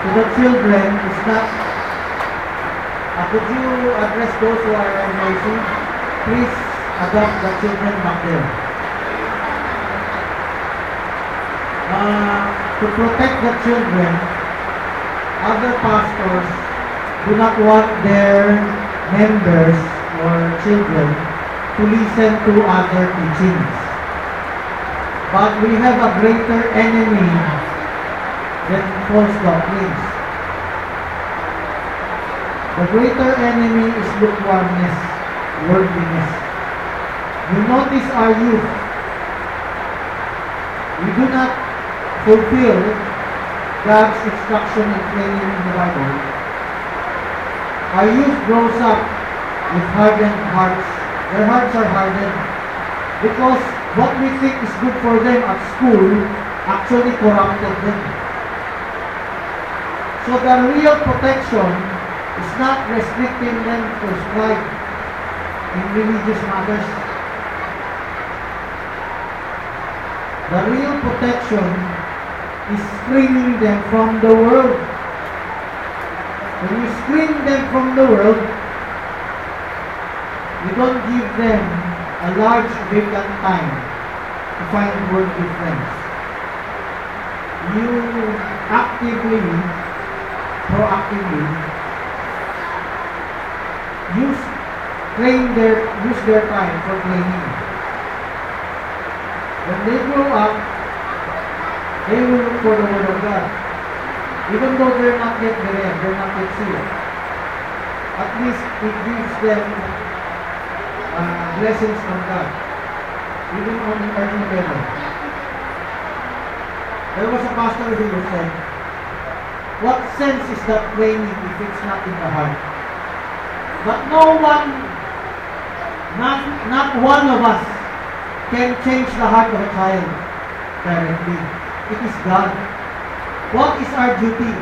to the children is not, could you address those who are amazing? Please adopt the children back there. To protect the children, other pastors do not want their members or children to listen to other teachings. But we have a greater enemy than false doctrines. The greater enemy is lukewarmness, worldliness. You notice our youth. We do not fulfill God's instruction and training in the Bible. Our youth grows up with hardened hearts. Their hearts are hardened because what we think is good for them at school actually corrupted them. So the real protection is not restricting them to strive in religious matters. The real protection is screening them from the world. When you screen them from the world, you don't give them a large vacant time to find worldly friends. You actively, proactively use their time for training. When they grow up, they will look for the Word of God. Even though they're not yet there, they're not yet sealed. At least it gives them blessings from God, even on an earthly level. There was a pastor who said, what sense is that training if it's not in the heart? But no one, not one of us can change the heart of a child directly. It is God. What is our duty?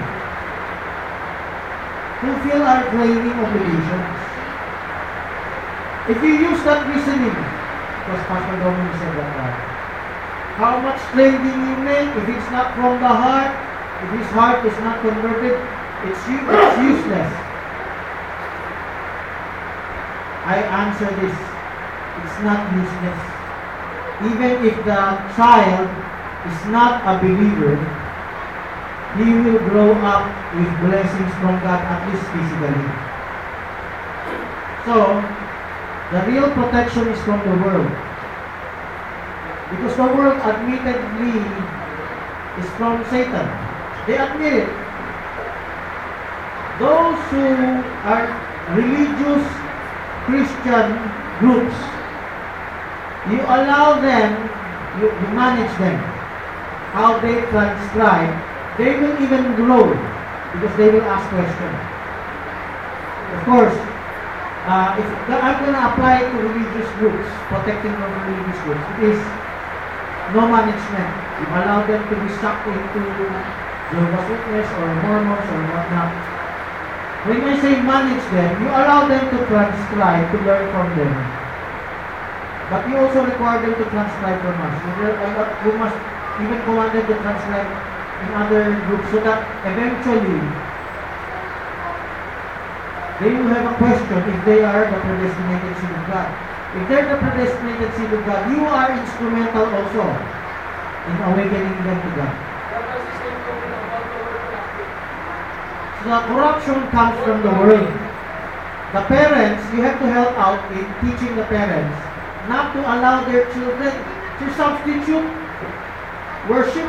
Fulfill our training obligations. If you use that reasoning, because Pastor Dominic said that, how much training you make, if it's not from the heart, if his heart is not converted, it's useless. I answer this, it's not useless. Even if the child is not a believer, he will grow up with blessings from God, at least physically. So, the real protection is from the world. Because the world admittedly is from Satan. They admit it. Those who are religious Christian groups, you allow them, you manage them, how they transcribe, they will even grow because they will ask questions. Of course, if I'm going to apply it to religious groups, protecting from religious groups, it is no management. You allow them to be sucked into Jehovah's Witness or Mormons or whatnot. When I say manage them, you allow them to transcribe, to learn from them. But you also require them to transcribe from us. You must even command them to transcribe in other groups so that eventually they will have a question if they are the predestinated seed of God. If they're the predestinated seed of God, you are instrumental also in awakening them to God. So the corruption comes from the world. The parents, you have to help out in teaching the parents not to allow their children to substitute worship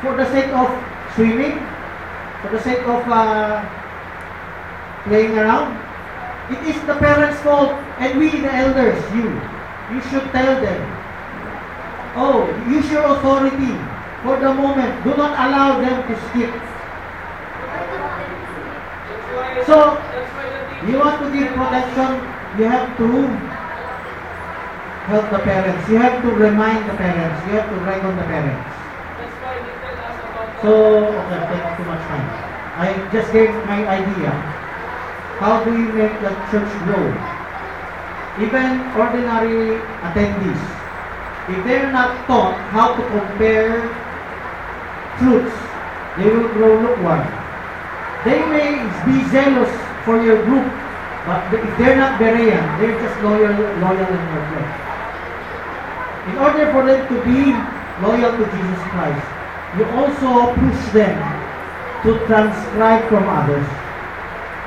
for the sake of swimming, for the sake of playing around. It is the parents' fault, and we, the elders, you should tell them, oh, use your authority for the moment. Do not allow them to skip. So, you want to give protection, you have to help the parents. You have to remind the parents. You have to reckon the parents. So, okay, take too much time. I just gave my idea. How do you make the church grow? Even ordinary attendees, if they're not taught how to compare truths, they will grow lukewarm. They may be jealous for your group, but if they're not Berean, they're just loyal in your flesh. In order for them to be loyal to Jesus Christ, you also push them to transcribe from others,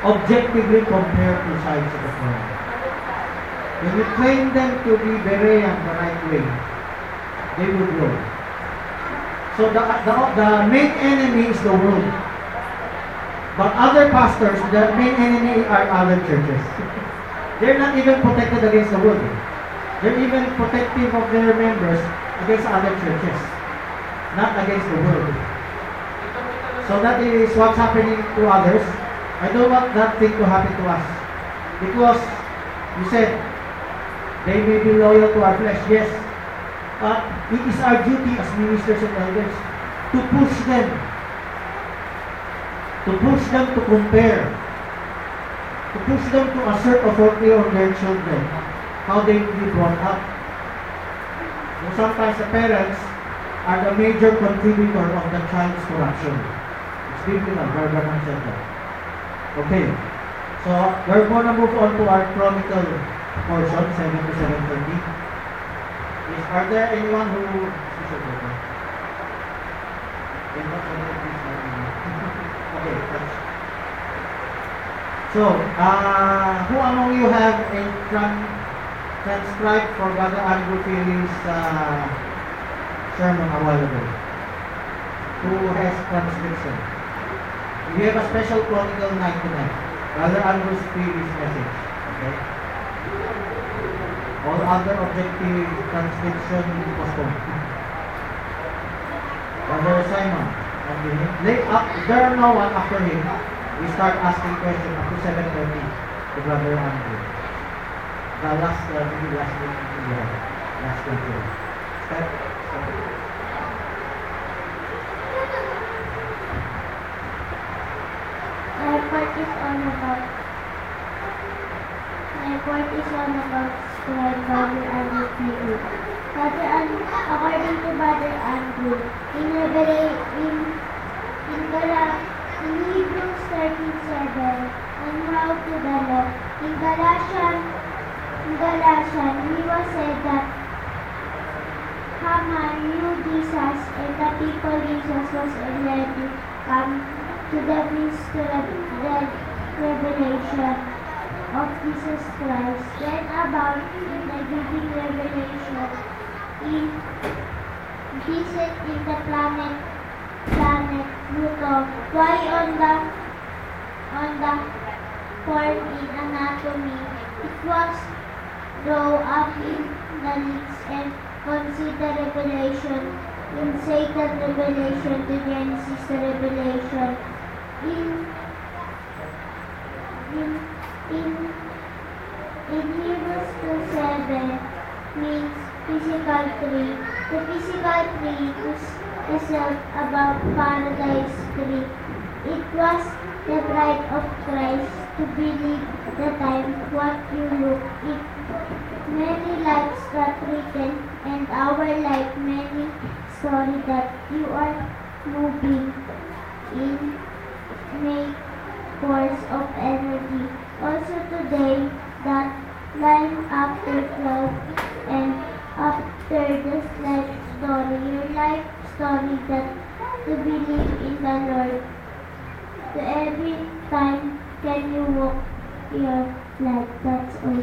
objectively compare two sides of the coin. When you train them to be Berean the right way, they will grow. So the main enemy is the world. But other pastors, the main enemy are other churches. They're not even protected against the world. They're even protective of their members against other churches, not against the world. So that is what's happening to others. I don't want that thing to happen to us. Because you said, they may be loyal to our flesh, yes. But it is our duty as ministers and elders to push them. To push them to compare. To push them to assert authority on their children. How they will be brought up. And sometimes the parents are the major contributor of the child's corruption. It's biblical, Gargaman said that. Okay. So we're going to move on to our Chronicle portion, 7 to 7:30. Are there anyone who... Okay. So, who among you have a transcribed for Brother Andrew Phiri's sermon a while ago? Who has transcription? We have a special Chronicle night tonight. Brother Andrew Phiri's message. Okay? All other objective transcription postponed. Brother Simon, if there are no one after him, we start asking questions up to 7:30 to Brother Andrew. The last week, last question. Step. My part is all about scribe Brother Andrew Phiri. According to Brother Andrew, in Hebrews 13:7, on route to the law, in Galatians, he was said that Haman knew Jesus and the people Jesus was already come to the mystery revelation of Jesus Christ. Then about in the giving revelation in visit in the planet Pluto. Why on the form in anatomy? It was draw up in the leaks and consider revelation in Satan revelation to Genesis revelation in Hebrews 2:7 means physical tree. The physical tree is itself about paradise tree. It was the bride of Christ to believe the time what you look. It many lives got written and our life many story that you are moving in make force of energy. Also today that line after cloud and after this life story, your life story that to believe in the Lord. To every time can you walk your life. That's all.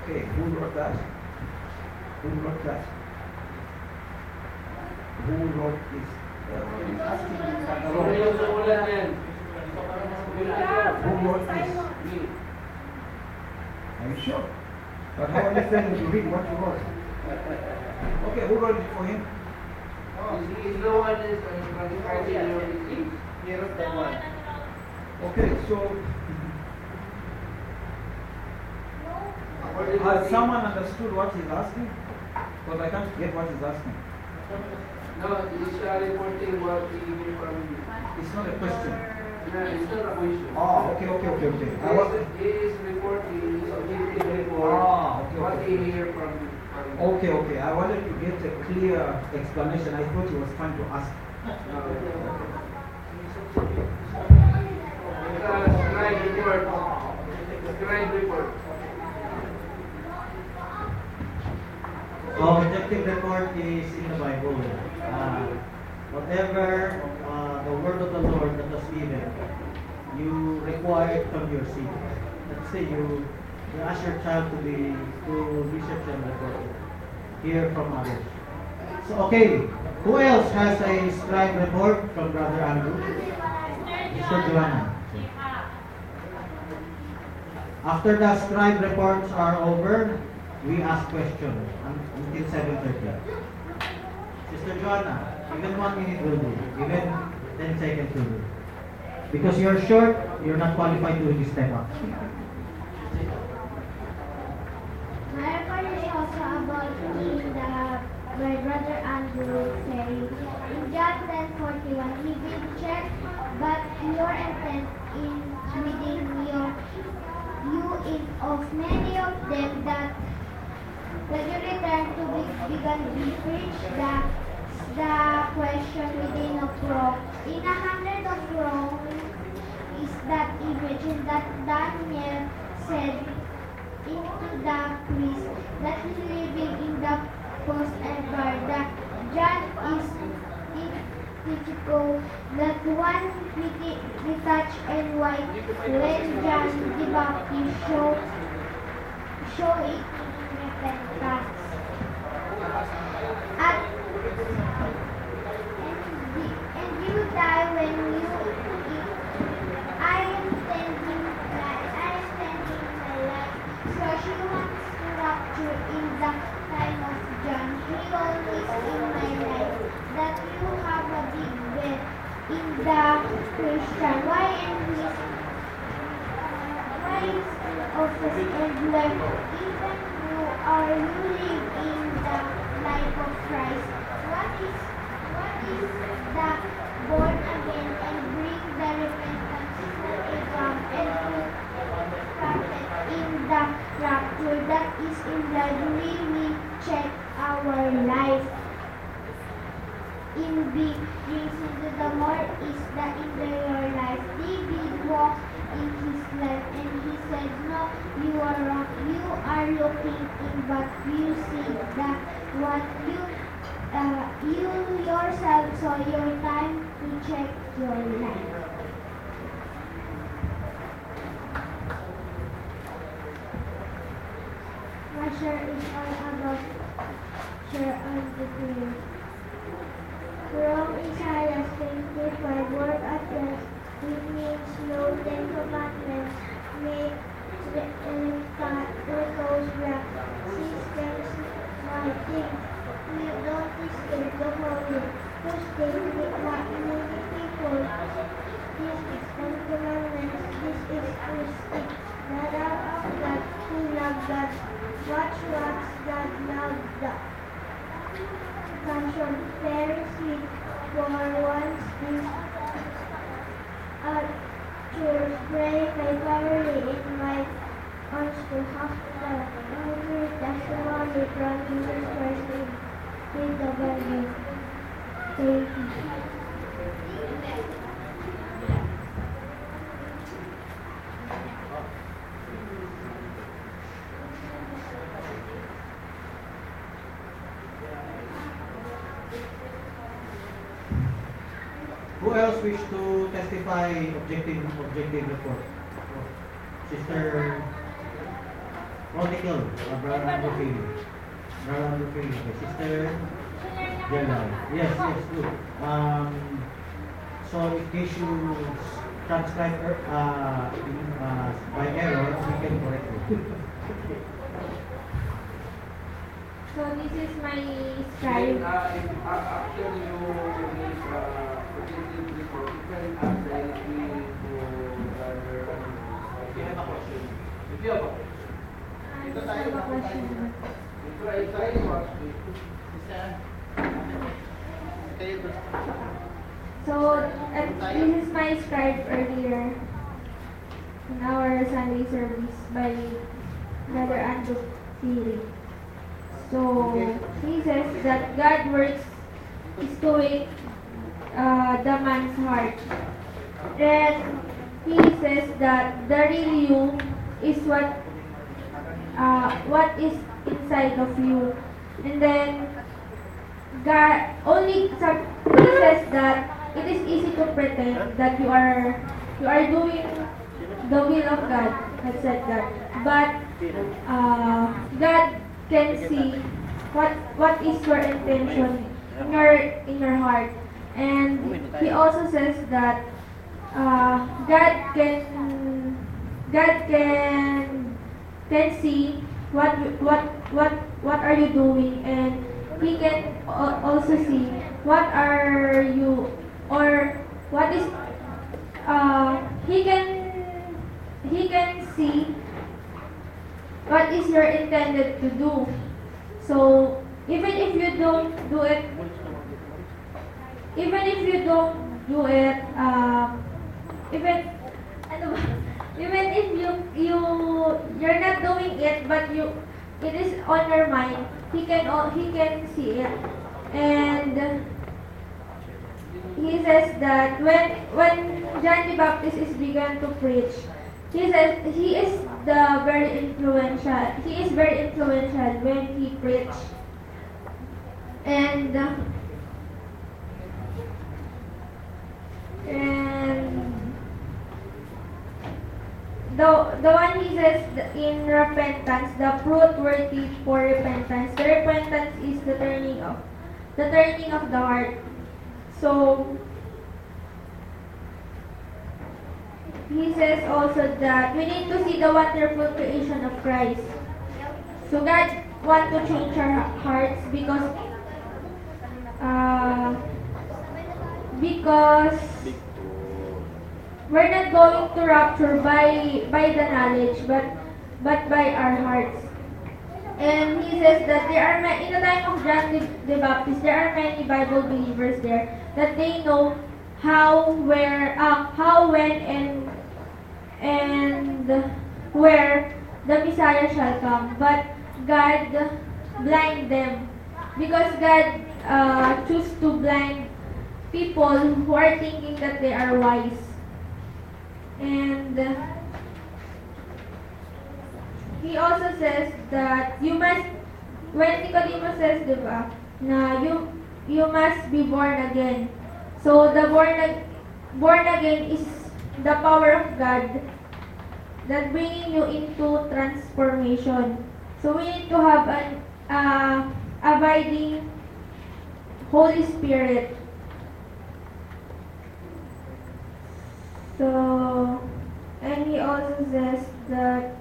Okay, who wrote that? Who wrote that? Who wrote this? Asking the Lord. Who wrote this? Are you sure? But how are you saying to read what you wrote? Okay, who wrote it for him? He's the one that is he wrote that one. Okay, so Has someone understood what he's asking? Because I can't get what he's asking. No, he's reporting what he heard from you. It's not a question. No, it's not a question. Oh, okay. He is reporting, he's objective report, what he heard from you. Okay. I wanted to get a clear explanation. I thought he was trying to ask. Scribe report. So, objective report is in the Bible. Whatever the word of the Lord that was given, you require it from your seat. Let's say you ask your child to research and report it. Hear from others. So, okay. Who else has a scribe report from Brother Andrew? Mr. Joanna. After the scribe reports are over, we ask questions until 7:30. Sister Joanna, even 1 minute will do. Even 10 seconds will do. Because you're short, you're not qualified to step up. My report is also about my brother Andrew saying in John 10:41, he will check, but your intent in within you is of many of them that you return to be preached the question within of wrong. In 100 of wrong is that image that Daniel said into the priest that is living in the post-empire, that John is physical, that one detached and white when John the Baptist show it in repentance. And you die when you eat. I am standing my life. So she wants to rapture in the time of John. He always in my life. That you have a big bet in the Christian. Why is office and learn? Even you live in the life of Christ. What is the born again and bring the repentance to come and put prophet in the rapture that is in the we check our life. In brings into the more is the interior life. David walked in his life and he said, no, you are wrong. You are looking in, but you see that what you yourself saw your time to check your life. My share is all about share on the prayer. From Isaiah 25, word address, it means no 10 commandments, make echoes back, systems, my things. We don't disturb the holy, to stay with what many people. This is 10 commandments, this is Christ, that are of God, who love God, watch what God loves God. Canción very sweet for once this church pray favorably invite us to have the testimony from Jesus Christ in the Bible. Thank you. Who else wish to testify objective report? Sister Chronicle, Brother Andrew Phiri. Brother Andrew Phiri. Okay. Sister Jella. Yes, good. So in case you transcribe by error, we can correct it. So this is my Then, scribe. after you make objective report, you can ask directly to brother. If you have a question. Sa bakasyon naman. Try watch it. So, this is my scribe earlier in our Sunday service by Brother Andrew Phiri. So, he says that God works is doing the man's heart. And he says that the real you is what is inside of you. And then God he says that it is easy to pretend that you are doing the will of God, had said that. But God can see what is your intention in your heart. And he also says that God can see what are you doing, and he can also see what are you, or what is he can see what is your intended to do. So even if you don't do it, even if you're not doing it, but it is on your mind, he can see it. And he says that when John the Baptist is began to preach, he says he is very influential when he preached. And the one he says in repentance, the fruit worthy for repentance. The repentance is the turning of the heart. So he says also that we need to see the wonderful creation of Christ. So God wants to change our hearts because we're not going to rapture by the knowledge, but by our hearts. And he says that there are in the time of John the Baptist, there are many Bible believers there that they know how, when, and where the Messiah shall come. But God blind them, because God choose to blind people who are thinking that they are wise. And he also says that you must, when Nicodemus says, diba, na you must be born again. So the born again is the power of God that bringing you into transformation. So we need to have an abiding Holy Spirit. So, and he also says that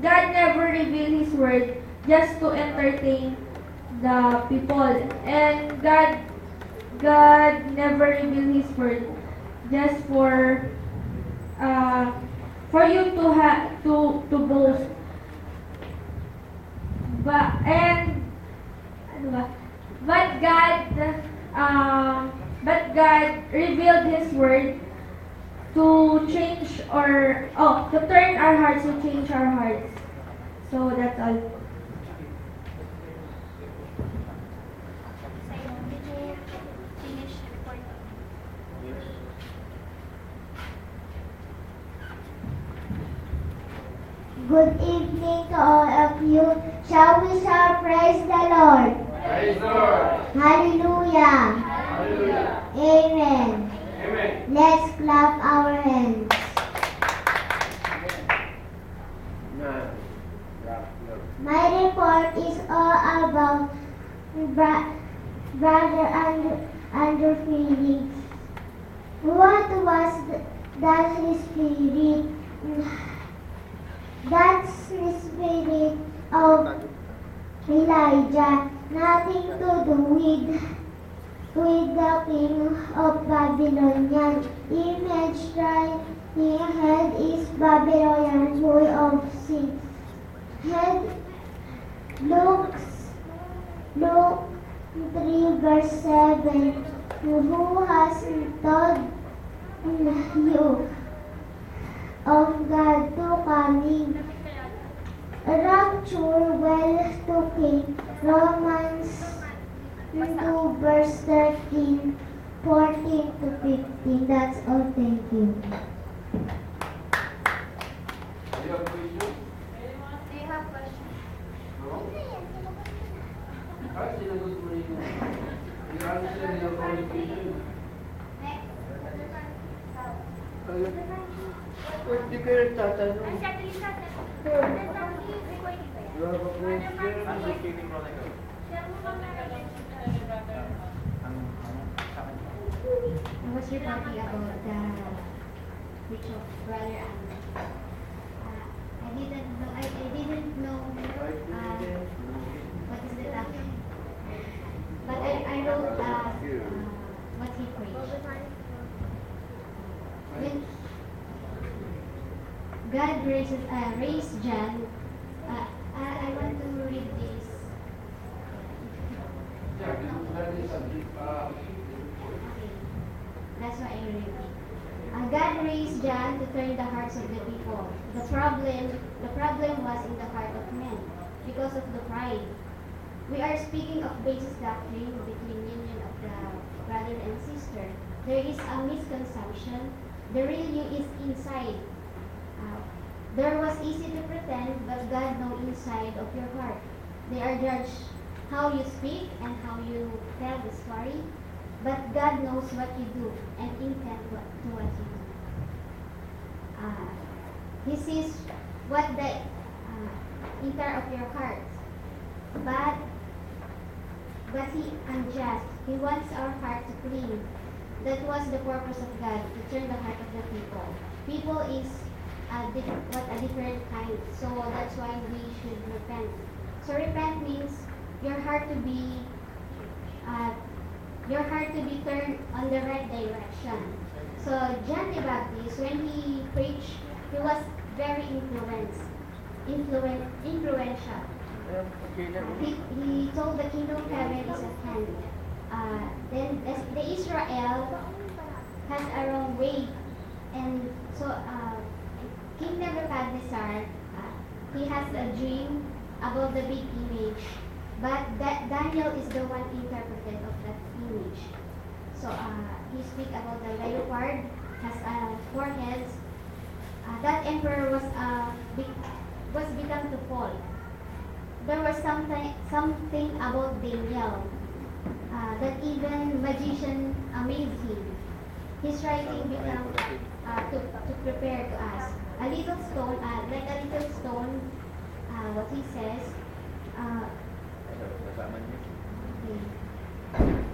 God never revealed His word just to entertain the people, and God never revealed His word just for you to boast. But God revealed His word to change to turn our hearts, to change our hearts. So that's all. Good evening to all of you. Shall we shout praise the Lord? Praise the Lord. Hallelujah. Hallelujah. Amen. Amen. Let's clap our hands. My report is all about Brother Andrew Phiri. What was that his spirit? That's the spirit of Elijah. Nothing to do with the king of Babylonian image, right? He had his Babylonian boy of six. verse 7, who has told you of God to coming? Rapture, well talking. Romans 2 verse 13, 14 to 15. That's all. Thank you. Do you have questions? Do you have questions? No? Kahit sinagot mo rin yun. You answer your qualification. Hindi kayo nagtatanong. You have a question? I was reporting about the which of brother I didn't know what is the topic, but I wrote what he preached. When God raised John, I want to read this. Yeah, that is subject. Okay. That's why I read it. God raised John to turn the hearts of the people. The problem was in the heart of men because of the pride. We are speaking of basis doctrine between union of the brother and sister. There is a misconception. The real you is inside. There was easy to pretend, but God knows inside of your heart. They are judged how you speak and how you tell the story. But God knows what you do and intend to what you do. He sees what the inner of your heart. But He unjust. He wants our heart to clean. That was the purpose of God, to turn the heart of the people. People is a different kind. So that's why we should repent. So repent means your heart to be turned on the right direction. So John the Baptist, when he preached, he was very influential. He told the kingdom of heaven is at hand. Then the Israel has a wrong way, and so King Nebuchadnezzar, he has a dream about the big image, but Daniel is the one interpreted of that image. So he speak about the leopard has 4 heads. That emperor was become to fall. There was something about Daniel that even magician amazed him. His writing become to prepare to us. A little stone, what he says,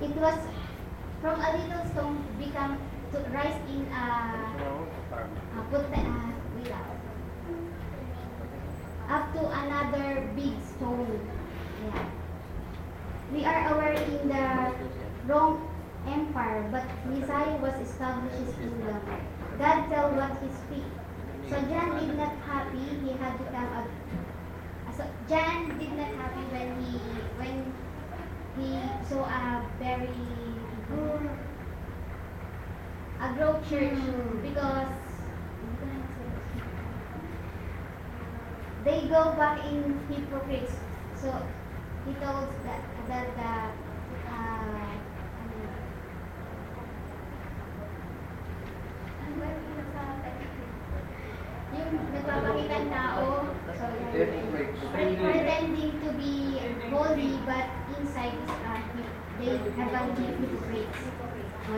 it was from a little stone become to rise in up to another big stone. Yeah. We are aware in the wrong empire, but Messiah was established his kingdom. God tell what he speak. So John did not happy. He had become so John did not happy when he saw a very a growth church because they go back in hypocrites. So he told that yung nagpapakita ng tao, so pretending to be holy, but inside is they have a hypocrites.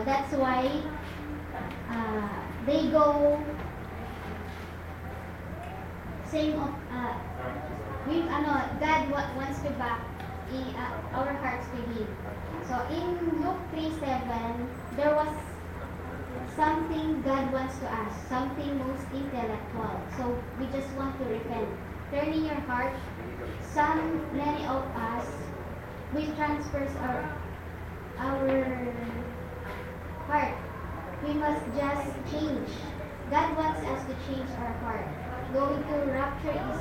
That's why they go same of God wants to back our hearts to Him. So in Luke 3:7, there was something God wants to ask, something most intellectual. So we just want to repent. Turning your heart. Many of us, we transfers our heart. We must just change. God wants us to change our heart. Going to rapture is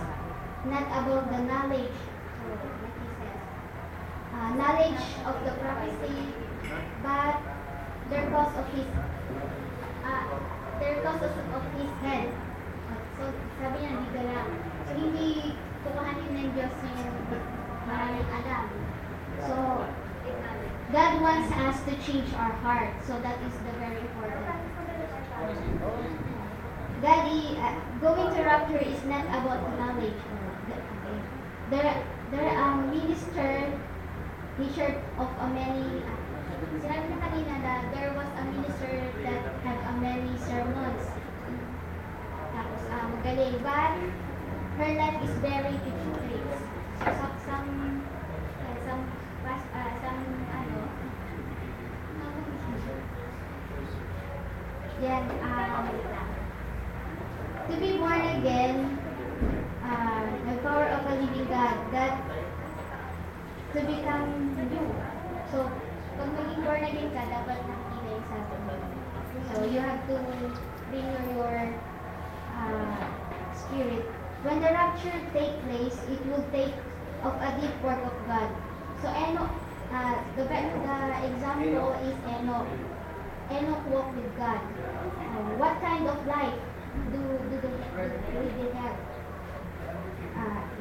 not about the knowledge, like he says. knowledge of the prophecy, but their cause of his head. So sabi niya, dito lang. So hindi kukuhanin ng Diyos yung maraming alam. So God wants us to change our heart. So that is the very important. Going to rapture is not about knowledge. There minister, he shared of a many, sinabi na kanina na there was a minister that had a many sermons. Tapos, magaling. But, her life is very different. So, to be born again, the power of a living God, that to become new. So, pag maging born again ka, dapat nakikita yung sabi mo. So, you have to renew your spirit. When the rapture take place, it will take of a deep work of God. So, Enoch, the example is Enoch. Enoch walked with God. What kind of life do they have?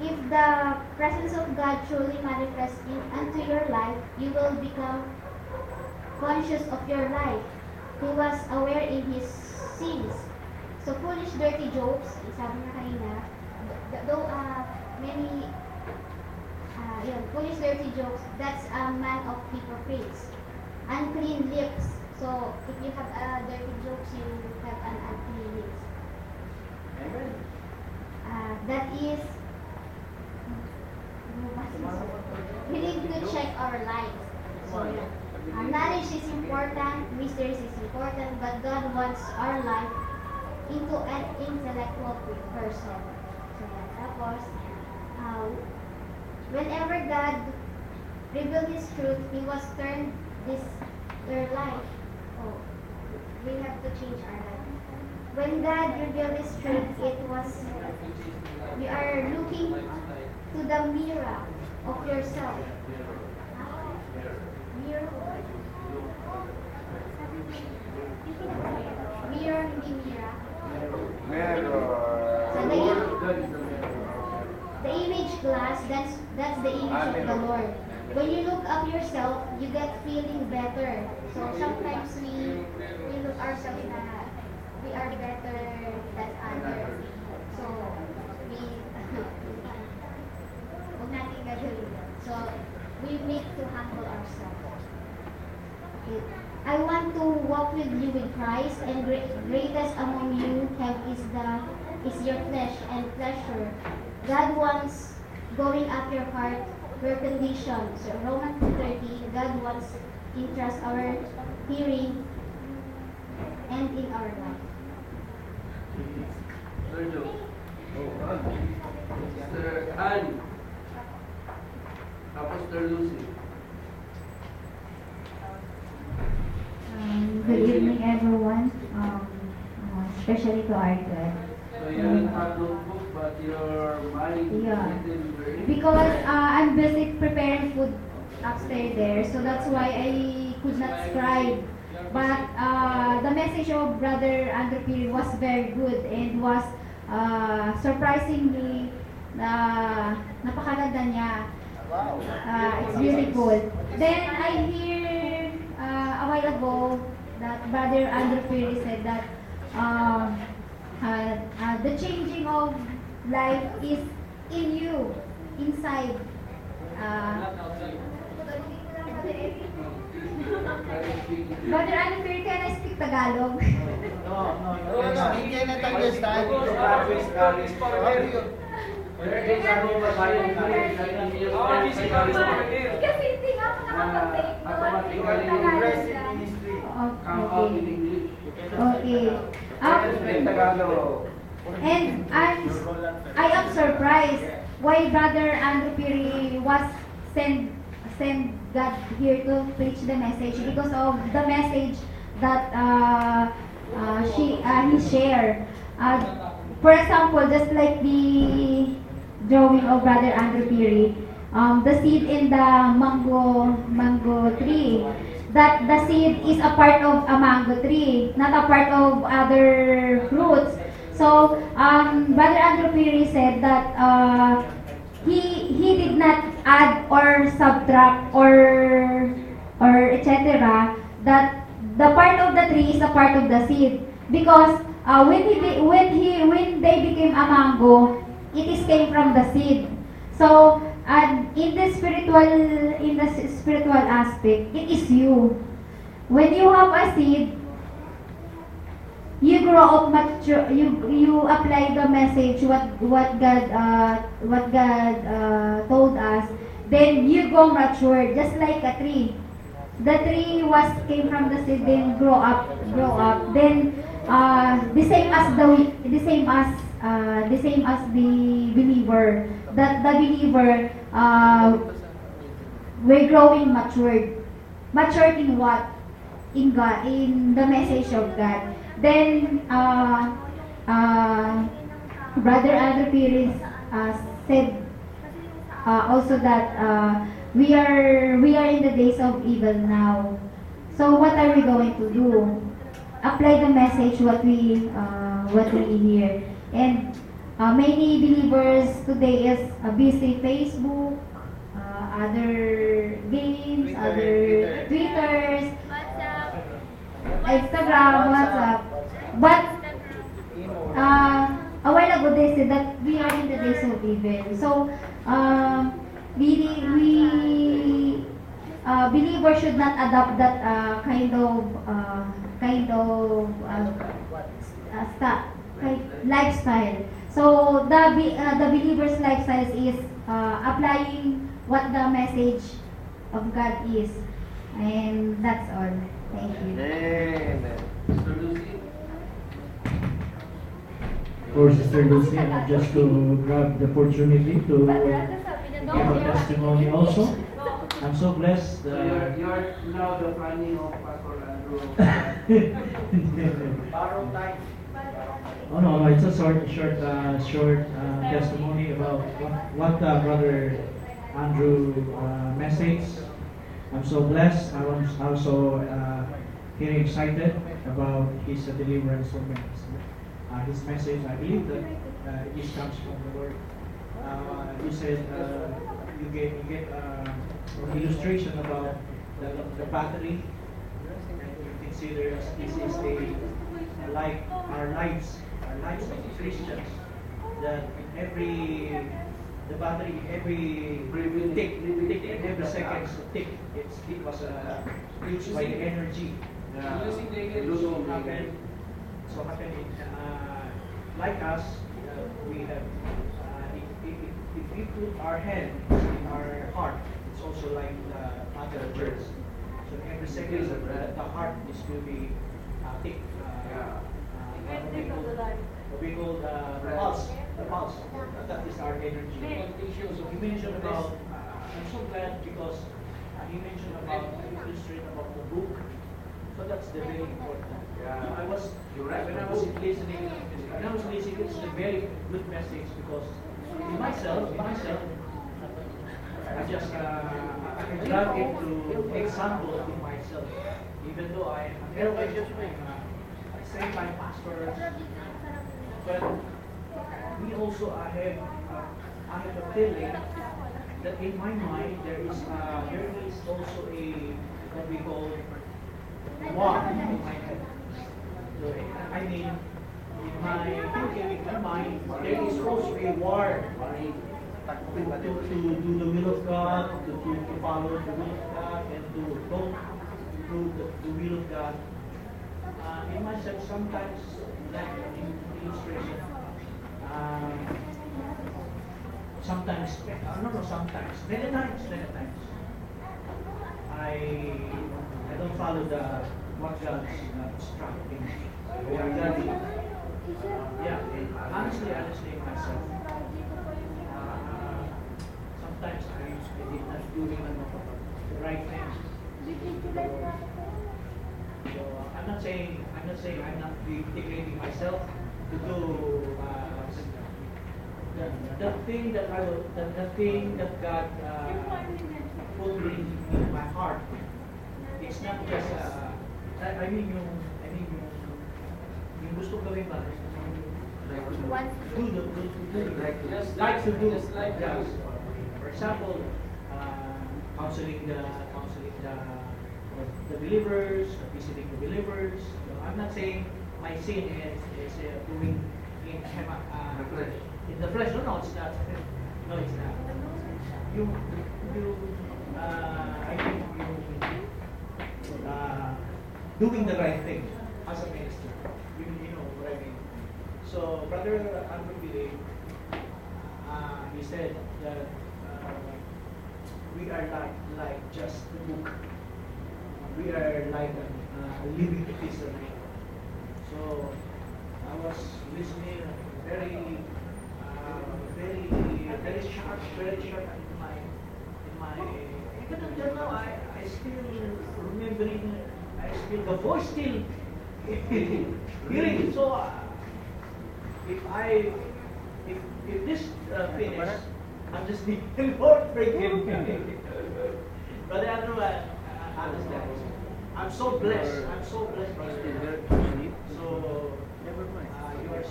If the presence of God truly manifests unto your life, you will become conscious of your life. He was aware in his sins. So foolish, dirty jokes, sabi na kanina, though foolish, dirty jokes, that's a man of hypocrites. Unclean lips. So if you have dirty jokes, you have an unclean lips. Amen. That is, we need to check our lives. So, knowledge is important, mysteries is important, but God wants our life into an intellectual person. So, tapos, whenever God revealed His truth, He was turned their life. Oh, we have to change our life. When God revealed His truth, we are looking to the mirror of yourself. Mirror, hindi mirror. So the image glass, that's the image of the Lord. When you look up yourself, you get feeling better. So sometimes we look ourselves na we are better than others. So huwag natin gagawin. So we need to humble ourselves. Okay. I want to walk with you with Christ, and greatest among you is your flesh and pleasure. God wants going after your heart, your condition. So Romans 2:30, God wants interest our hearing and in our life. Sir Joe. Sir Ann. Tapos Sir Lucy. Good evening, everyone, especially to our God. So you don't have notebook, but your mind Yeah. is very... Because I'm busy preparing food upstairs there, so that's why I could not scribe. But the message of Brother Andrew Phiri was very good and was surprisingly napakaganda niya. It's beautiful. Then I hear a while ago that Brother Andrew Phiri said that the changing of life is in you, inside. Brother Andrew Phiri, can I speak Tagalog? Kasi hindi nga ako nakapag-take Okay. And I am surprised why Brother Andrew Phiri was sent God here to preach the message, because of the message that he shared. For example, just like the drawing of Brother Andrew Phiri, the seed in the mango tree. That the seed is a part of a mango tree, not a part of other fruits. So Brother Andrew Phiri said that he did not add or subtract or etc. That the part of the tree is a part of the seed, because when they became a mango, it is came from the seed. So and in the spiritual aspect, it is you. When you have a seed, you grow up mature. You apply the message what God told us. Then you go mature, just like a tree. The tree came from the seed, then grow up. Then the same as the believer. That the believer we're growing matured. Matured in what? In God, in the message of God. Then Brother Andrew Phiri said also that we are in the days of evil now. So what are we going to do? Apply the message what we hear. And many believers today is busy Facebook, other games, other Twitters, Instagram, WhatsApp. But a while ago they said that we are in the days of evil. So we believers should not adopt that lifestyle. So the believers' lifestyle is applying what the message of God is, and that's all. Thank you. Amen. Sister Lucy? For Sister Lucy, and just to grab the opportunity to give a testimony also. I'm so blessed. So you're now the planning of Pastor Andrew. Borrow time. Oh no, it's a short testimony about what Brother Andrew message. I'm so blessed. I was also very excited about his deliverance from his message. I believe that this comes from the Lord. You said you get an illustration about the battery. You consider this is like our lives as Christians. That the battery every tick and every second tick, it was used by the energy. So happen like us, we have if we put our hand in our heart, it's also like the mother of church. So every second the heart is to be tick. We call the pulse. That is our energy. So he mentioned about, I'm so glad because he mentioned about illustrating about the book. So that's the very important. I was when I was listening, it's a very good message because in myself, I just I can drag into example in myself. Even though I am elder, I'm same time pastor, but we also I have a feeling that in my mind there is also a what we call war in my head. So, I mean, in my thinking, in my mind, there is also a war to do the will of God, to follow the will of God, and to go through the will of God. In myself, sometimes, like in illustration, many times, I don't follow what God's instructing. Honestly, myself. Sometimes I did not do the right things. So I'm not saying I'm not degrading myself to do the thing that the thing that God put in my heart, it's not just I mean yung gusto gawin ba? Like to do. Yes. For example, counseling the believers, visiting the believers. I'm not saying my sin is doing in the flesh. No, it's not. No, it's not. I think doing the right thing as a minister. You know what I mean. So, Brother Andrew Phiri, he said that we are like just a book. We are like a living epistle. So, I was listening very sharp in my. Even until now, I still remembering. The voice still hearing. So, if this finish, I'm just thinking, Lord, forgive me. Brother Andrew, I understand. I'm so blessed. Brother. So, you are a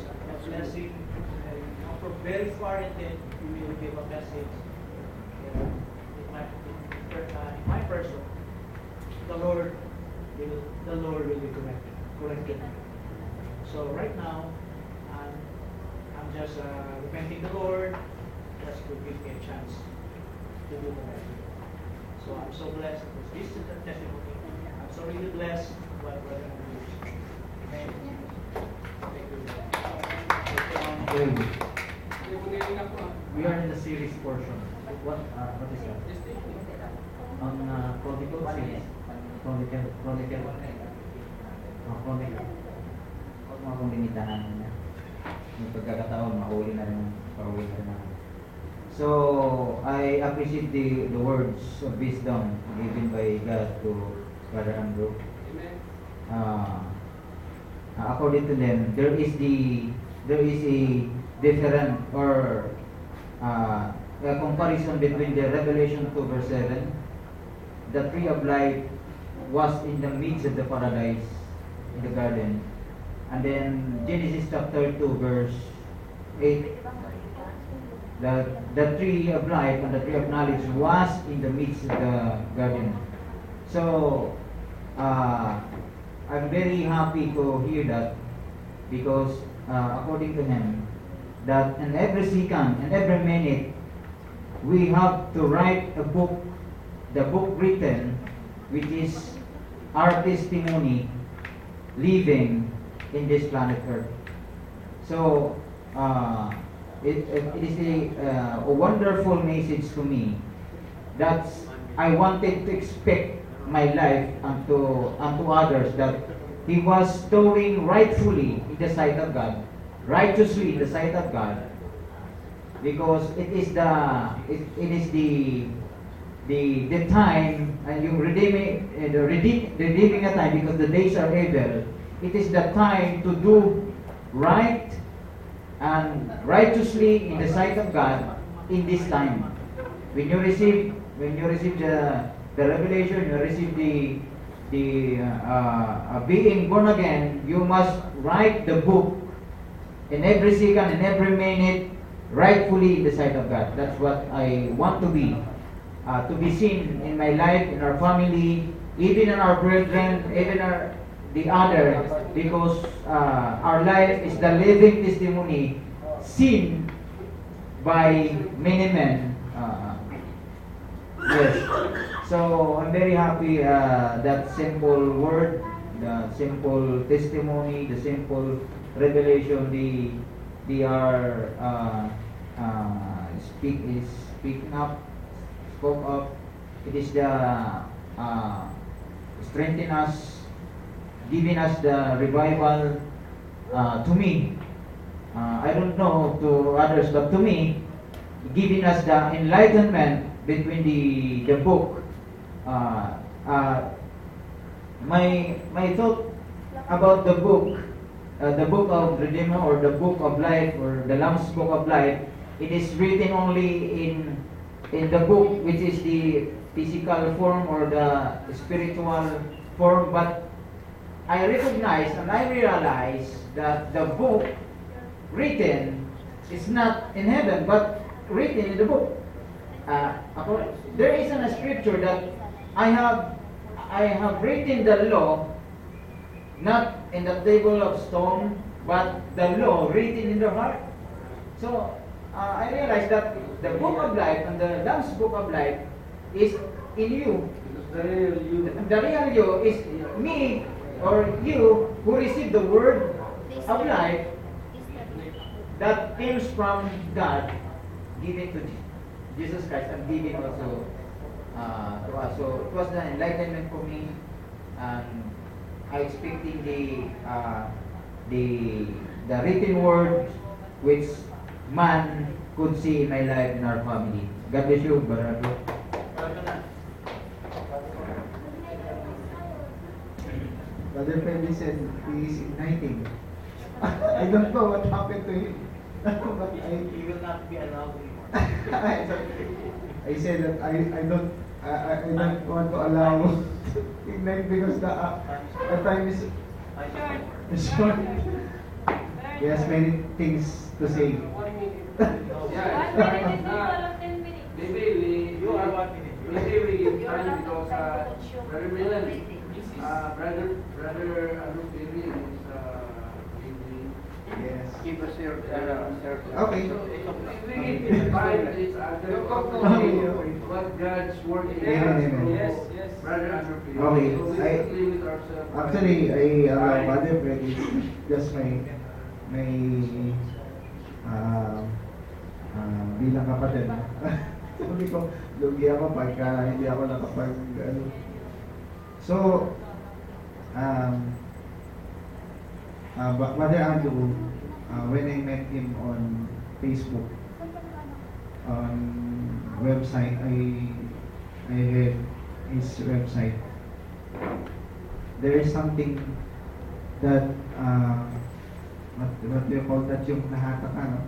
blessing. From very far and then you will give a message in my person. The Lord will be corrected. So right now, I'm just repenting the Lord. Just to give me a chance to do the right thing. So I'm so blessed. This is the testimony. I'm so really blessed by Brother Andrew. Amen. Thank you. We are in the series portion. What is that? On Chronicle series. Chronicle. Huwag mo akong limitahan na. Yung pagkakataon, pauwi na rin. So, I appreciate the words of wisdom given by God to Brother Andrew. According to them, there is a different or a comparison between the Revelation 2 verse 7. The tree of life was in the midst of the paradise in the garden. And then Genesis chapter 2 verse 8. The tree of life and the tree of knowledge was in the midst of the garden. So, I'm very happy to hear that because according to him, that in every second and every minute, we have to write a book, the book written, which is our testimony living in this planet Earth. So, it is a wonderful message to me that I wanted to expect my life unto others, that he was doing rightfully in the sight of God, righteously in the sight of God, because it is the time, and you redeeming a time, because the days are evil. It is the time to do right and righteously in the sight of God in this time. When you receive the revelation, you receive the being born again, you must write the book in every second and every minute rightfully in the sight of God. That's what I want to be seen in my life, in our family, even in our brethren, even the others, because our life is the living testimony seen by many men. Yes. So I'm very happy that simple word, the simple testimony, the simple revelation they are speaking up, spoke up. It is the strengthen us, giving us the revival. To me, I don't know to others, but to me, giving us the enlightenment between the book. My thought about the book of Redeemer, or the book of life, or the Lamb's book of life, it is written only in the book, which is the physical form or the spiritual form, but I recognize and I realize that the book written is not in heaven, but written in the book. There is a scripture that I have written the law not in the table of stone, but the law written in the heart. So I realized that the book of life and the Lamb's book of life is in you. The real you. The real you is me or you who received the word of life that comes from God, given to Jesus Christ and given also to us. So it was the enlightenment for me, and I expecting the written word which man could see in my life in our family. God bless you, Brother. Brother Freddie said he is igniting. I don't know what happened to him. But He will not be allowed anymore. I said that I don't want to allow ignite because the time is short. He has many things to say. Maybe you are 1 minute. Maybe we time because Brother Milan, brother Phiri is Yes. keep us here. Okay. We need to find each other. What God's word is. Yes, Brother Phiri. Okay, So we should limit ourselves. Actually, I allow Brother Freddie just my bilang kapatid. Sabi ko, lugi ako pagka hindi ako nakapag ano. So, Brother Andrew, when I met him on Facebook, on website, I read his website. There is something that what do you call that, yung nahatak ka, no?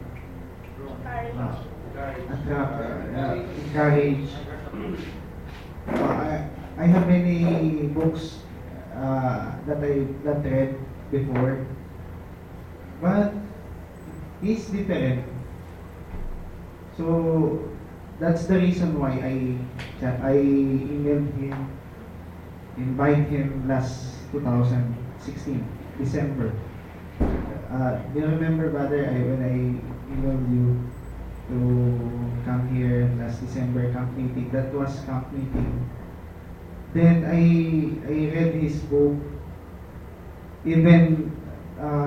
Encourage. I have many books that I read before, but he's different. So that's the reason why I emailed him, invite him last 2016 December. Do you remember, brother, when I emailed you to come here last December camp meeting? That was camp meeting. Then I read his book. Even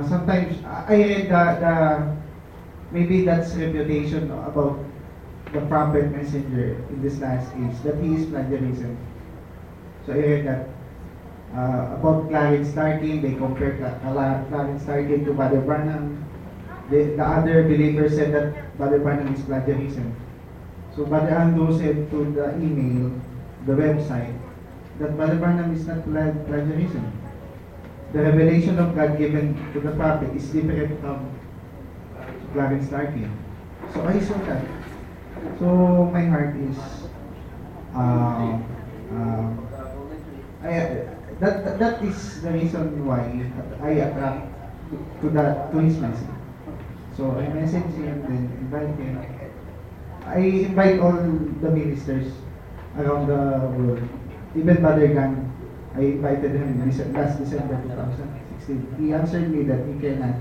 sometimes I read the maybe that's reputation about the prophet messenger in this last age, that he is plagiarism. So I read that about Clarence Starking. They compared Clarence Starking to Brother Branham. The other believers said that Brother Branham is plagiarism. So Brother Andrew said to the email, the website, that Brother Branham is not plagiarism. The revelation of God given to the prophet is different from Clarence Starking. So I saw that. So my heart is that is the reason why I attract to his message. So I message him, then invite him. I invite all the ministers around the world. Even Brother Gan, I invited him last December 2016. He answered me that he cannot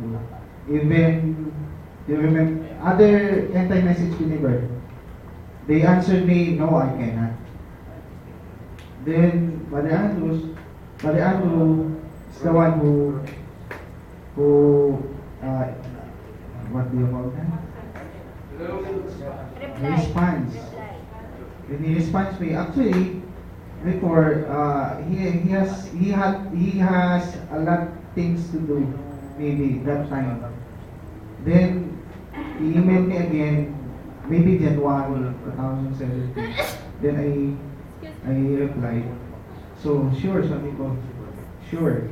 do. Even, you remember, other anti-message believer, they answered me, no, I cannot. Then Brother Andrew is the one who what do you call that? Response. When he responds me, actually, before he has a lot of things to do, maybe that time. Then he emailed me again, maybe January 2017. Then I replied, so sure, sabi ko, sure.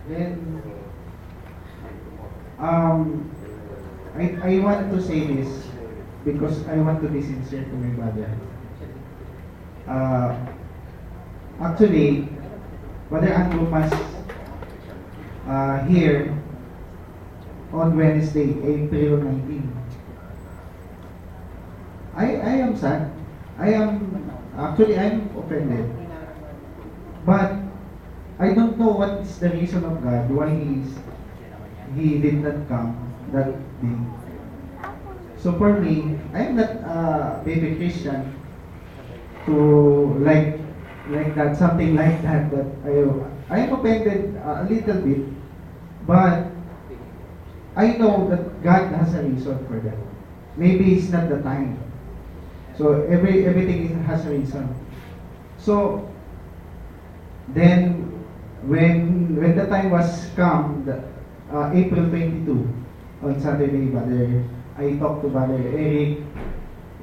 Then I want to say this because I want to be sincere to my brother. Actually, Brother Andrew was here on Wednesday, April 19. I am sad. I'm offended. But I don't know what is the reason of God why he did not come that day. So for me, I'm not a baby Christian to like that, something like that. But I am offended a little bit, but I know that God has a reason for that. Maybe it's not the time. So everything has a reason. So then when the time was come, April 22 on Saturday, Brother, I talked to Brother Eric.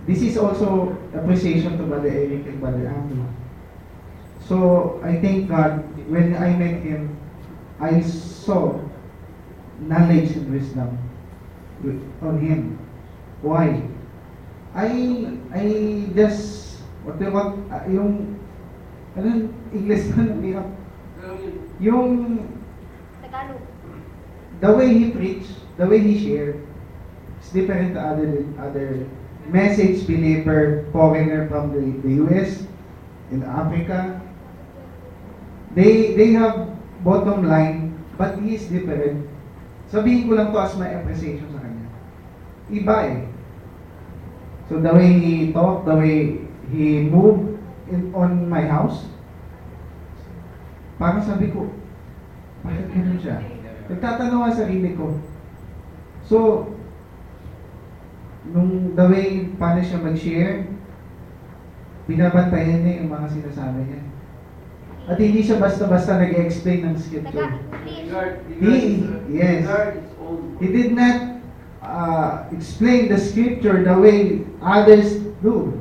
This is also appreciation to Brother Eric and Brother Andrew. So I thank God when I met him, I saw knowledge and wisdom on him. Why? I just what do you want yung ano English na yung Tagalog. the way he preached, the way he shared, is different to other message believer foreigner from the US, in Africa. They have bottom line, but he is different. Sabihin ko lang to as my appreciation sa kanya. Iba eh. So the way he talked, the way he moved on my house, parang sabi ko, bakit ganun siya? Nagtatanong ang sarili ko. So, nung the way paano siya mag-share, binabantayan niya yung mga sinasabi niya. At hindi siya basta-basta nag-explain ng scripture. He did not explain the scripture the way others do.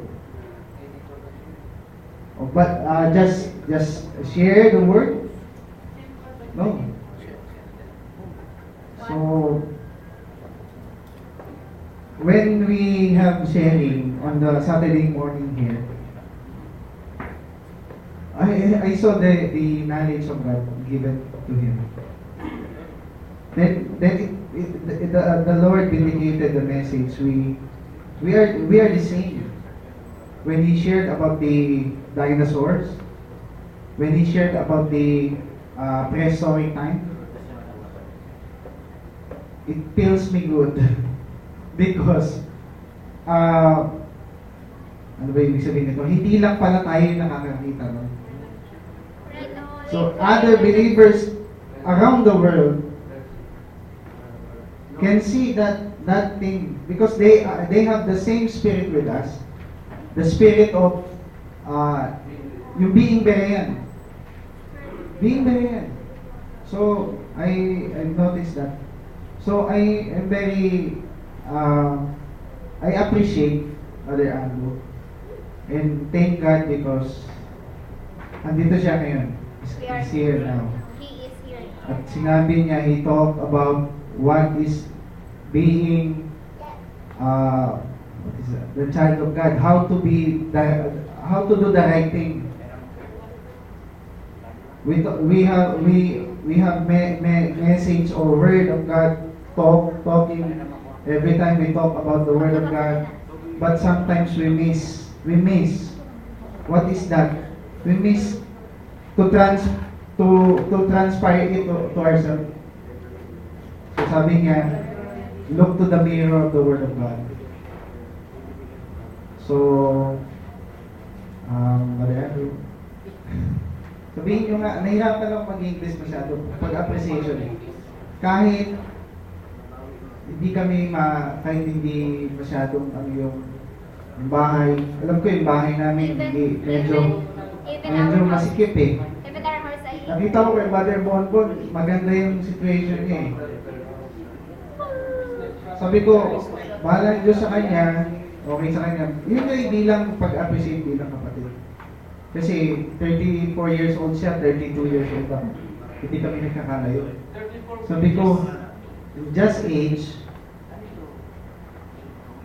But just share the word? No. So, when we have sharing on the Saturday morning here, I saw the knowledge of God given to him. Then the Lord vindicated the message. We are the same. When he shared about the dinosaurs, when he shared about the prehistoric time, it feels me good because ano ba ibig sabihin nito? Hindi lang pala tayo yung nakakakita nun. So other believers around the world can see that thing because they have the same spirit with us, the spirit of yung being Berean. So I noticed that. So I am very I appreciate Brother Andrew and thank God because andito siya ngayon. He's here now. He is here. At sinabi niya, he talked about what is being the child of God, how to do the right thing. We have message or word of God talking every time we talk about the word of God, but sometimes we miss. What is that? We miss to transpire it to ourselves. So sabi niya, look to the mirror of the Word of God. So, sabihin nyo nga, nahirapan ako mag-English masyado pag-appreciation eh. Kahit kahit hindi masyadong yung bahay. Alam ko yung bahay namin, hindi medyo masikip eh. Nakita ko kay Mother Bonbon, maganda yung situation niya eh. Sabi ko, bahala Diyos sa kanya, okay sa kanya. Yun ay bilang pag-appreciate bilang kapatid. Kasi 34 years old siya, 32 years old ako. Hindi kami nagkakalayo. Sabi ko, just age,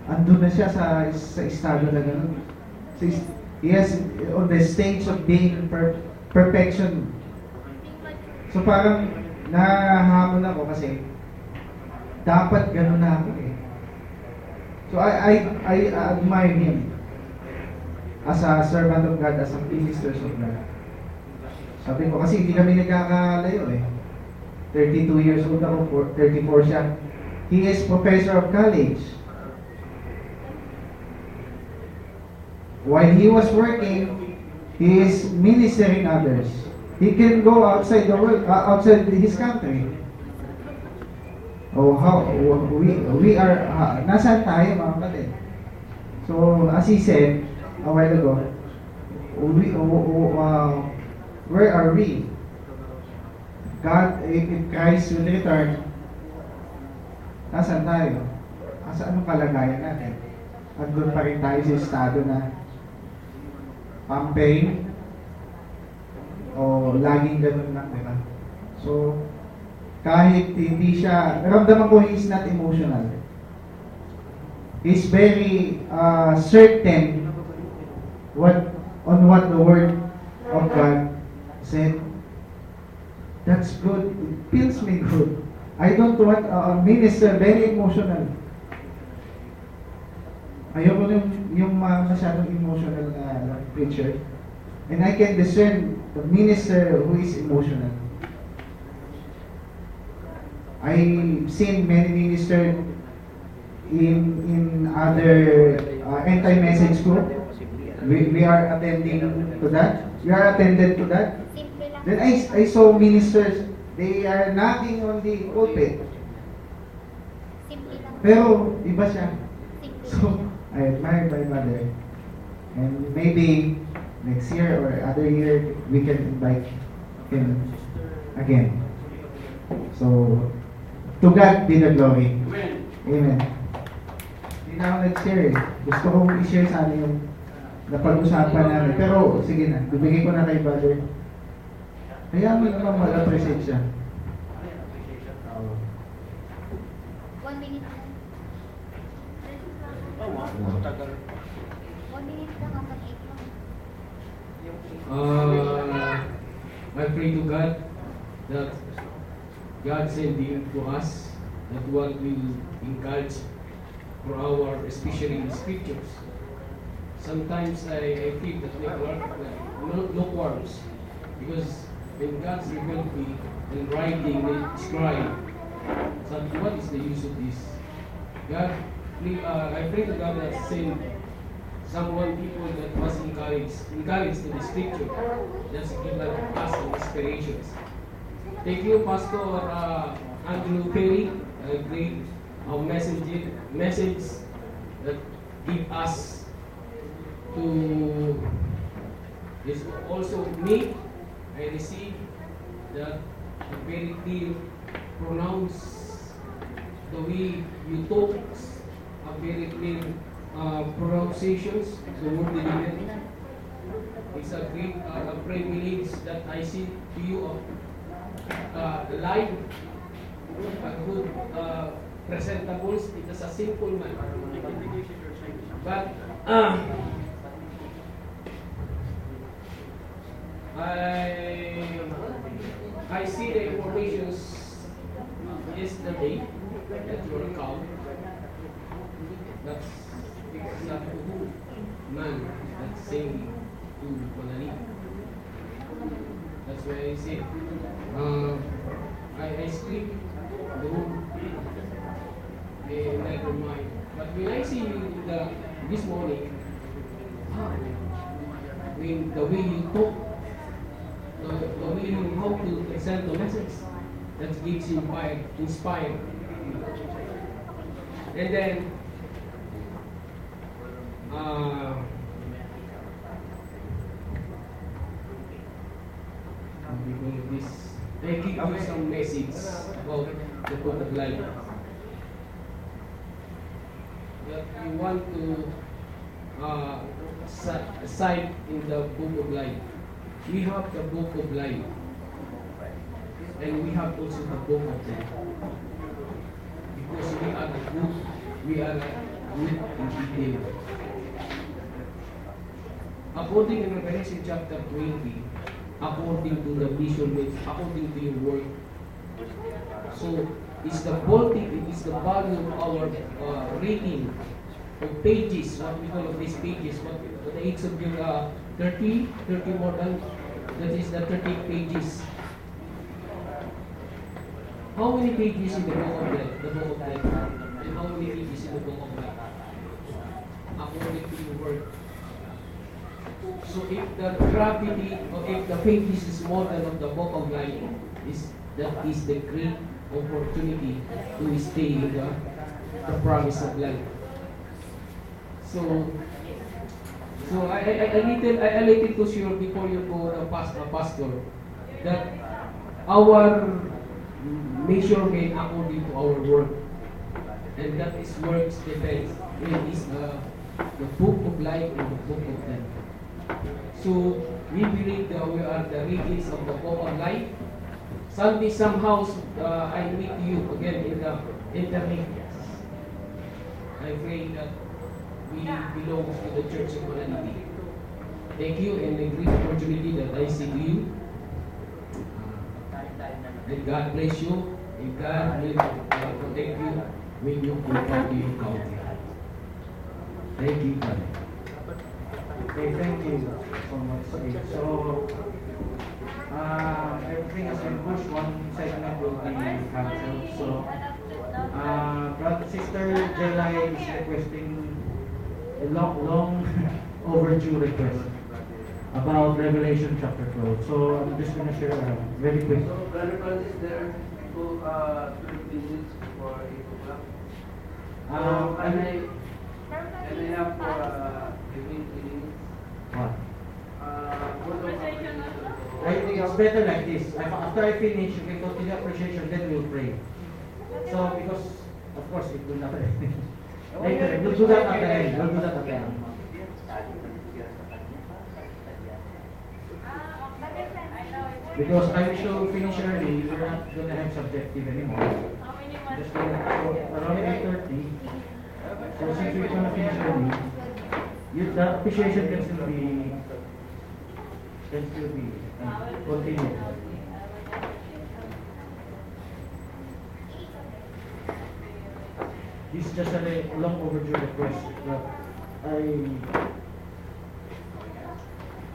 andun na siya sa estado na gano'n. He has on the stage of being perfection. So parang nahamon ako kasi dapat gano'n na ako eh. So I admire him as a servant of God, as a minister of God. Sabi ko kasi hindi kami nagkakalayo eh. 32 years old ako, 34 siya. He is professor of college. While he was working, he is ministering others. He can go outside the world, outside his country. Oh, how we are nasaan tayo mga kapatid? So, as he said a while ago, where are we? God, if Christ will return, nasaan tayo? Anong kalagayan natin? Andun pa rin tayo sa estado na pampering o laging ganun lang, diba? So, kahit hindi siya, naramdaman ko he's not emotional. He's very certain on what the Word of God said. That's good. It feels me good. I don't want a minister very emotional. Ayoko yung masyadong emotional na preacher. And I can discern the minister who is emotional. I've seen many ministers in other anti-message group. We are attending to that. We are attended to that. Then I saw ministers, they are knocking on the pulpit. Pero iba siya. So I admire my mother. And maybe next year or other year we can invite him again. So to God be the glory. Amen. Hindi na ako nag-share eh. Gusto kong i-share sa amin yung napag-usapan namin. Pero sige na, bibigay ko na kay brother. Kaya mo naman mag-appreciate siya. 1 minute lang. 1 minute lang ang pag-8 lang. I pray to God that God send Him to us, that what will encourage for our, especially in scriptures. Sometimes I feel that lukewarms, because when God's revealed me in writing, they describe, so what is the use of this? God, I pray to God that send someone, people that was encouraged to the scripture, just give us inspirations. Thank you, Pastor Andrew Phiri, a great message that give us to this. Also me, I received that very clear pronounce the way you talk, a very clear pronunciations, the word delivery. It's a great privilege that I see to you live, a good presentables. It is a simple man, but I see the informations yesterday that your account. That's exactly who man that's saying to Manalitevening. That's why I say I speak the room and never mind. But when I see you this morning, when the way you talk, the way you how to present the message, that gives you inspired. And then I give you some message about the book of life. That you want to cite in the book of life. We have the book of life, and we have also the book of death. Because we are the good, we are good and evil. According in Revelation chapter 20, according to the measurements, according to your work. So, is the quality, it is the value of our rating of pages, what we call these pages, what the age of your 30 model, that is the 30 pages. How many pages in the book of life? The book of life. And how many pages in the book of life? According to your work. So if the gravity or if the pages is more than of the book of life, that is the great opportunity to stay in the promise of life. So I little to sure before you go the pastor that our measurement according to our work, and that is works depends. It is the book of life and the book of death. So we believe that we are the readings of the book of life. Sunday somehow I meet you again in the internet. I pray that we belong to the Church of Manalitevening. Thank you, and a great opportunity that I see to you. And God bless you, and God will protect you when you go back to your country. Thank you, God. Okay, thank you so much. Okay, so everything has been pushed. One segment will be cancelled. So, Sister Jelai is requesting a long overdue request about Revelation chapter 12. So I'm just going to share very quick. So, Brother Francis, there are 12 visits for 8 o'clock. Can I have for 15 minutes? What? Appreciation. I think it's better like this. After I finish, you can continue appreciation, then we'll pray. So, because, of course, it will not end. Later, we'll do that at the end. We'll do that at the end. Because I should finish early, we're not going to have subjective anymore. Just going to around 8:30. So since we're going to finish early, the appreciation can still be continued. This is just a long overdue request that I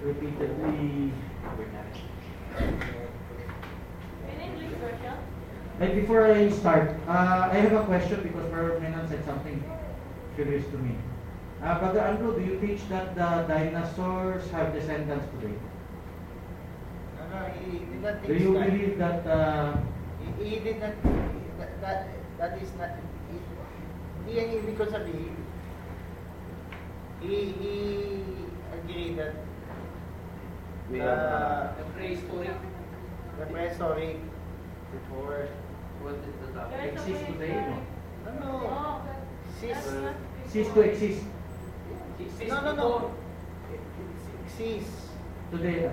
repeatedly. And before I start, I have a question because Brother Menon said something curious to me. Brother Andrew, do you teach that the dinosaurs have descendants today? No, he did not Do you believe that? he did not. That is not. He because of he agreed that We have the prehistoric. the prehistoric before. What is the topic? Exist today? No. Cease to exist No. Exist. today.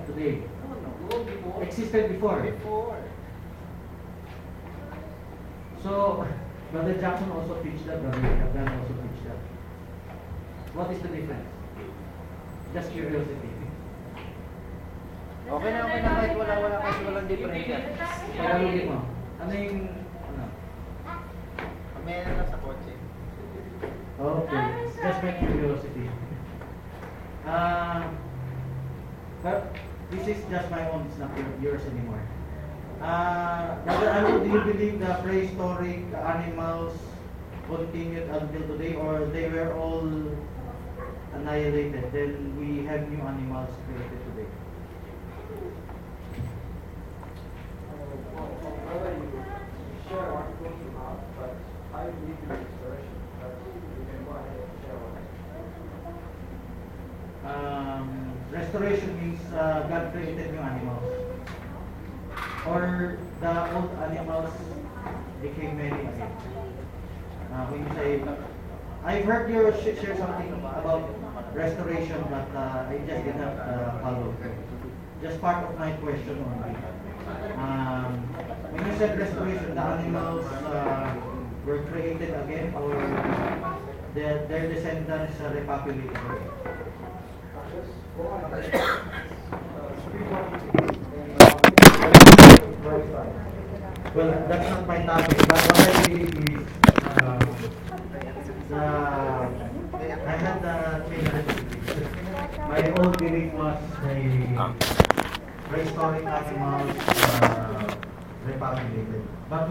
No, before. Existed before. Before. So, Brother Jackson also teach that. Brother Jackson also teach that. What is the difference? Just curiosity. Okay na kahit wala kasi walang difference yan. Tagalogin mo. Ano yung May na lang sa kotse. Okay, just my curiosity. But this is just my own, it's not yours anymore. Brother Andrew, do you believe the prehistoric animals continued until today, or they were all annihilated? Then we have new animals created today. Share what you have, but I believe in restoration. But you can go ahead and share what. Restoration means God created new animals, or the old animals became many again. When you say, I've heard you share something about restoration, but I just did not follow. Just part of my question only. When you said restoration, the animals were created again, or their descendants are repopulated. Well, that's not my topic, but what I believe is, I had my old belief was the prehistoric animals repopulated, but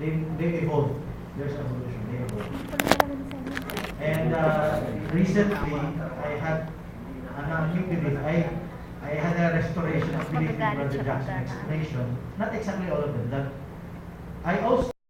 they evolved. There's evolution, they evolved. And recently, I had a new belief. I had a restoration of belief in Brother Jackson's explanation. Not exactly all of them. That I also